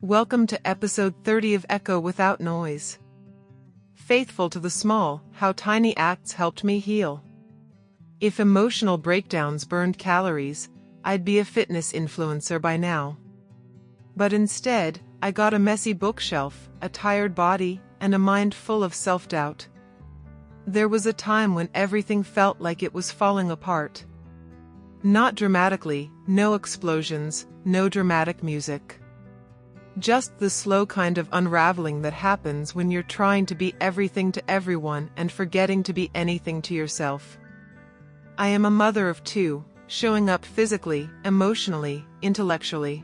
Welcome to episode 30 of Echo Without Noise. Faithful to the small, how tiny acts helped me heal. If emotional breakdowns burned calories, I'd be a fitness influencer by now. But instead, I got a messy bookshelf, a tired body, and a mind full of self-doubt. There was a time when everything felt like it was falling apart. Not dramatically, no explosions, no dramatic music. Just the slow kind of unraveling that happens when you're trying to be everything to everyone and forgetting to be anything to yourself. I am a mother of two, showing up physically, emotionally, intellectually.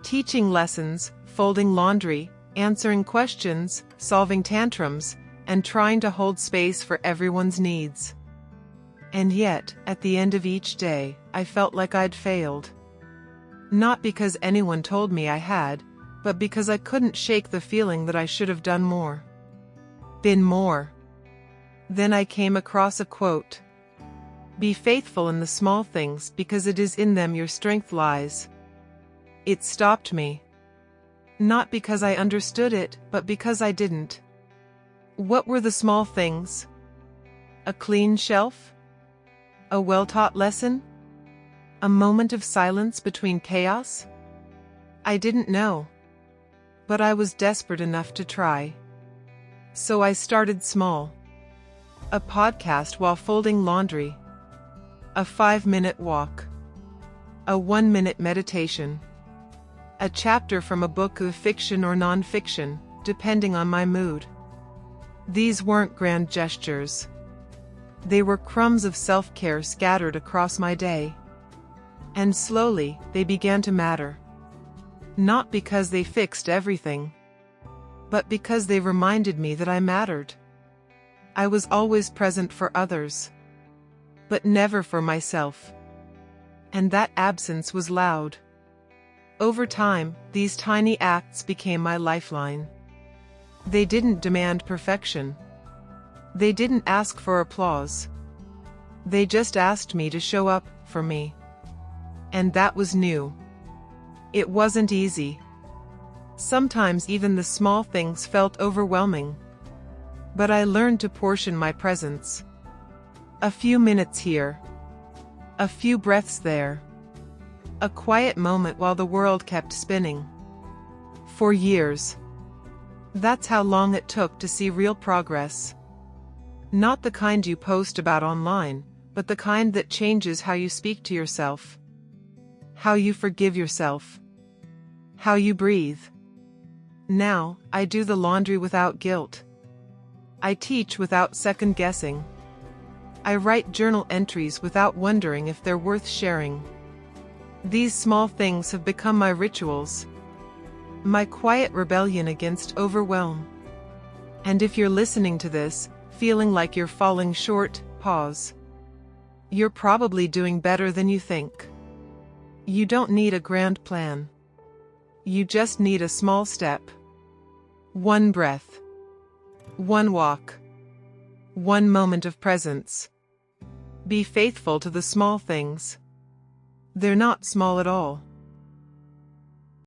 Teaching lessons, folding laundry, answering questions, solving tantrums, and trying to hold space for everyone's needs. And yet, at the end of each day, I felt like I'd failed. Not because anyone told me I had, but because I couldn't shake the feeling that I should have done more. Been more. Then I came across a quote. Be faithful in the small things because it is in them your strength lies. It stopped me. Not because I understood it, but because I didn't. What were the small things? A clean shelf? A well-taught lesson? A moment of silence between chaos? I didn't know. But I was desperate enough to try. So I started small. A podcast while folding laundry. A 5-minute walk. A 1-minute meditation. A chapter from a book of fiction or non-fiction, depending on my mood. These weren't grand gestures. They were crumbs of self-care scattered across my day. And slowly, they began to matter. Not because they fixed everything, but because they reminded me that I mattered. I was always present for others, but never for myself. And that absence was loud. Over time, these tiny acts became my lifeline. They didn't demand perfection. They didn't ask for applause. They just asked me to show up for me. And that was new. It wasn't easy. Sometimes even the small things felt overwhelming. But I learned to portion my presence. A few minutes here. A few breaths there. A quiet moment while the world kept spinning. For years. That's how long it took to see real progress. Not the kind you post about online, but the kind that changes how you speak to yourself. How you forgive yourself. How you breathe. Now, I do the laundry without guilt. I teach without second guessing. I write journal entries without wondering if they're worth sharing. These small things have become my rituals. My quiet rebellion against overwhelm. And if you're listening to this, feeling like you're falling short, pause. You're probably doing better than you think. You don't need a grand plan. You just need a small step. One breath. One walk. One moment of presence. Be faithful to the small things. They're not small at all.